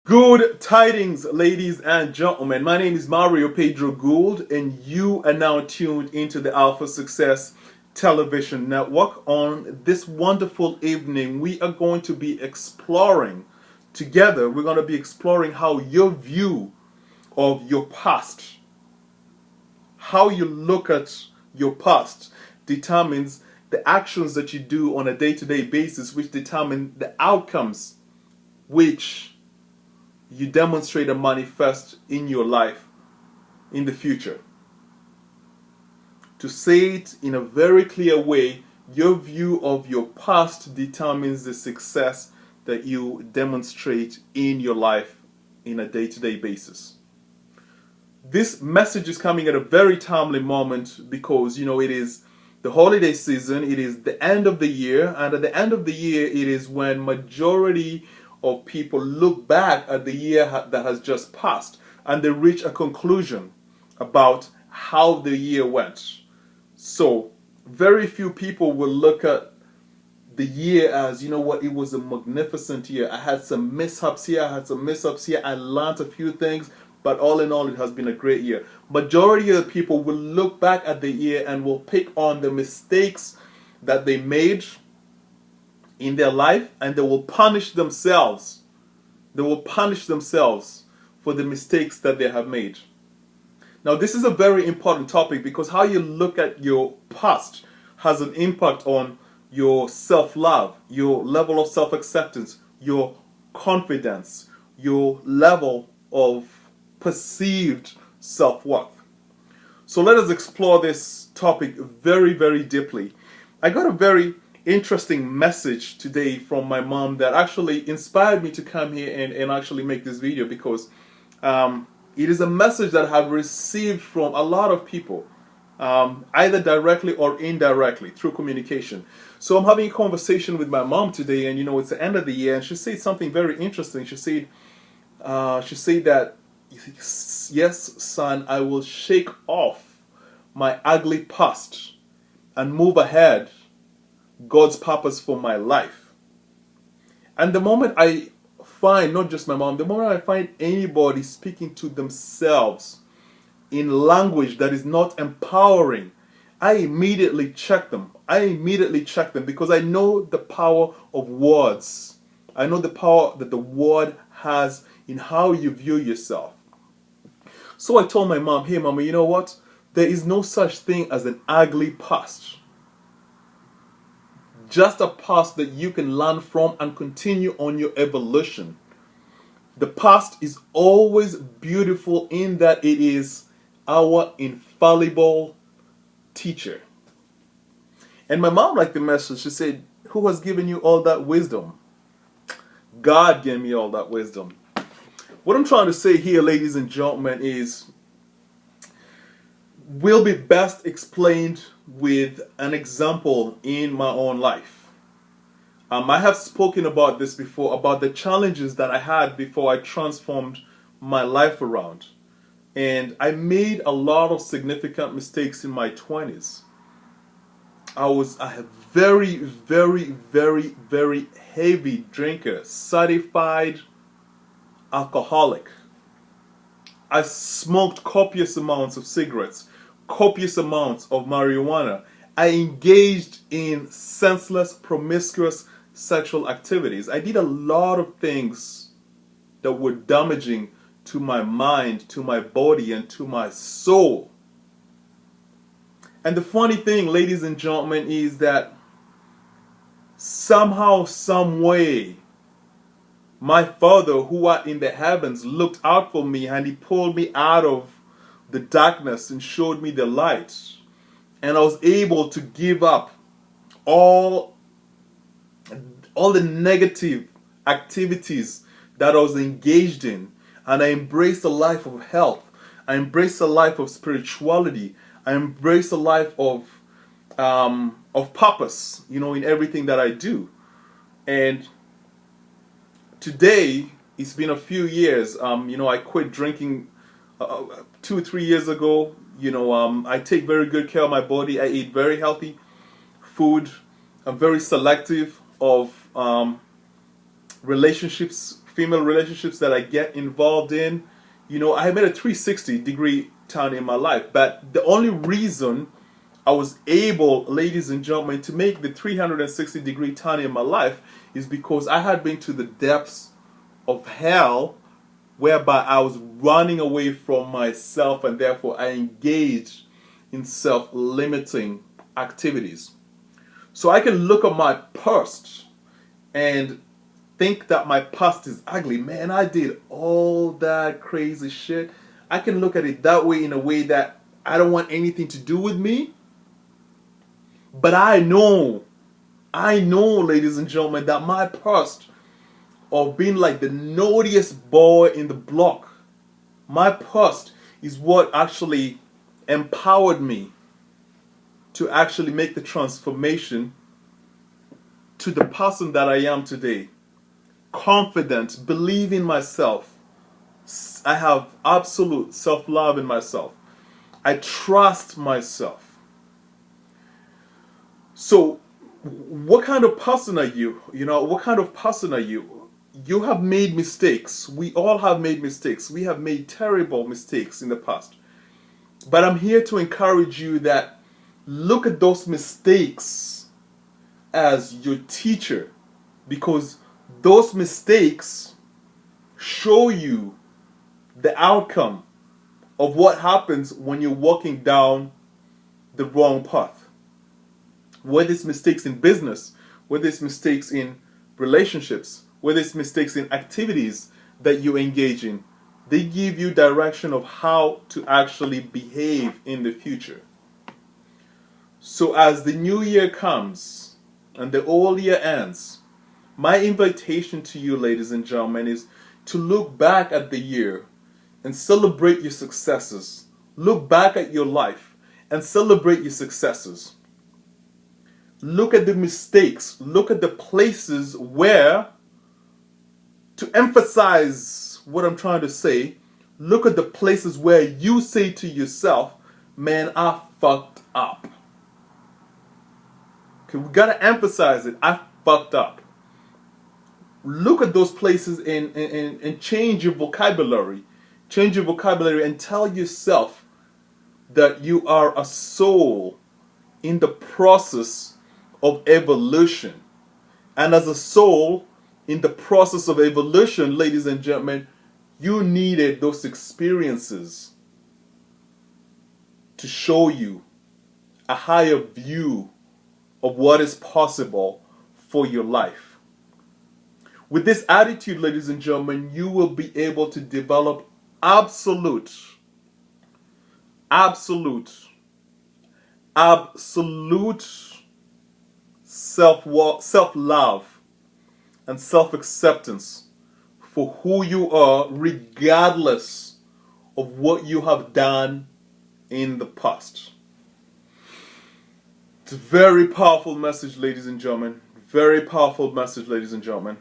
Good tidings, ladies and gentlemen. My name is Mario Pedro Gould, and you are now tuned into the Alpha Success Television Network. On this wonderful evening, we are going to be exploring together, we're going to be exploring how your view of your past, how you look at your past, determines the actions that you do on a day to day basis, which determine the outcomes which you demonstrate and manifest in your life in the future. To say it in a very clear way, your view of your past determines the success that you demonstrate in your life in a day-to-day basis. This message is coming at a very timely moment because, it is the holiday season, it is the end of the year, and at the end of the year, it is when majority of people look back at the year that has just passed and they reach a conclusion about how the year went. So, very few people will look at the year as, it was a magnificent year. I had some mishaps here, I learned a few things, but all in all, it has been a great year. Majority of the people will look back at the year and will pick on the mistakes that they made in their life, and they will punish themselves. They will punish themselves for the mistakes that they have made. Now, this is a very important topic because how you look at your past has an impact on your self-love, your level of self-acceptance, your confidence, your level of perceived self-worth. So let us explore this topic very, very deeply. I got a very interesting message today from my mom that actually inspired me to come here and actually make this video because it is a message that I have received from a lot of people, either directly or indirectly through communication. So I'm having a conversation with my mom today, and it's the end of the year, and she said something very interesting. She said that, yes, son, I will shake off my ugly past and move ahead God's purpose for my life. And the moment I find, not just my mom, the moment I find anybody speaking to themselves in language that is not empowering, I immediately check them. Because I know the power of words. I know the power that the word has in how you view yourself. So I told my mom, hey mama, you know what? There is no such thing as an ugly past. Just a past that you can learn from and continue on your evolution. The past is always beautiful in that it is our infallible teacher. And my mom liked the message. She said, who has given you all that wisdom? God gave me all that wisdom. What I'm trying to say here, ladies and gentlemen, is will be best explained with an example in my own life. I have spoken about this before, about the challenges that I had before I transformed my life around. And I made a lot of significant mistakes in my 20s. I have very, very, very, very heavy drinker, certified alcoholic. I smoked copious amounts of cigarettes, copious amounts of marijuana. I engaged in senseless, promiscuous sexual activities. I did a lot of things that were damaging to my mind, to my body, and to my soul. And the funny thing, ladies and gentlemen, is that somehow, some way, my Father who art in the heavens looked out for me, and he pulled me out of the darkness and showed me the light. And I was able to give up all the negative activities that I was engaged in. And I embraced a life of health. I embraced a life of spirituality. I embraced a life of purpose, in everything that I do. And today, it's been a few years. I quit drinking 2-3 years ago. I take very good care of my body. I eat very healthy food. I'm very selective of relationships, female relationships that I get involved in, I made a 360-degree turn in my life. But the only reason I was able, ladies and gentlemen, to make the 360-degree turn in my life is because I had been to the depths of hell, whereby I was running away from myself, and therefore I engaged in self-limiting activities. So I can look at my past and think that my past is ugly. Man, I did all that crazy shit. I can look at it that way, in a way that I don't want anything to do with me. But I know, ladies and gentlemen, that my past of being like the naughtiest boy in the block, my past is what actually empowered me to actually make the transformation to the person that I am today. Confident, believe in myself. I have absolute self-love in myself. I trust myself. So, what kind of person are you? What kind of person are you? You have made mistakes. We all have made mistakes. We have made terrible mistakes in the past. But I'm here to encourage you that look at those mistakes as your teacher, because those mistakes show you the outcome of what happens when you're walking down the wrong path. Whether it's mistakes in business, whether it's mistakes in relationships, whether it's mistakes in activities that you engage in, they give you direction of how to actually behave in the future. So as the new year comes and the old year ends, my invitation to you, ladies and gentlemen, is to look back at the year and celebrate your successes. Look back at your life and celebrate your successes. Look at the mistakes. Look at the places where, to emphasize what I'm trying to say, look at the places where you say to yourself, man, I fucked up. Okay, we gotta emphasize it. I fucked up. Look at those places and change your vocabulary. Change your vocabulary and tell yourself that you are a soul in the process of evolution. And as a soul in the process of evolution, ladies and gentlemen, you needed those experiences to show you a higher view of what is possible for your life. With this attitude, ladies and gentlemen, you will be able to develop absolute self-love and self-acceptance for who you are, regardless of what you have done in the past. It's a very powerful message, ladies and gentlemen. Very powerful message, ladies and gentlemen.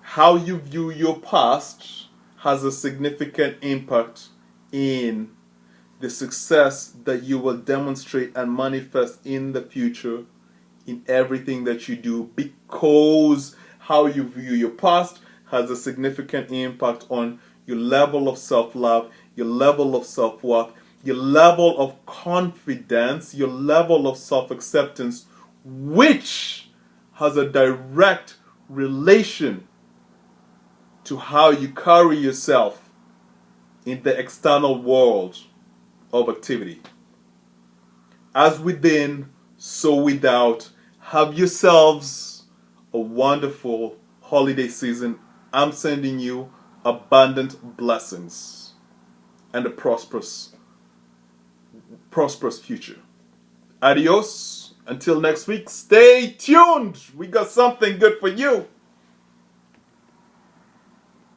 How you view your past has a significant impact in the success that you will demonstrate and manifest in the future in everything that you do, because how you view your past has a significant impact on your level of self-love, your level of self-worth, your level of confidence, your level of self-acceptance, which has a direct relation to how you carry yourself in the external world of activity. As within, so without. Have yourselves a wonderful holiday season. I'm sending you abundant blessings and a prosperous future. Adios. Until next week, stay tuned. We got something good for you.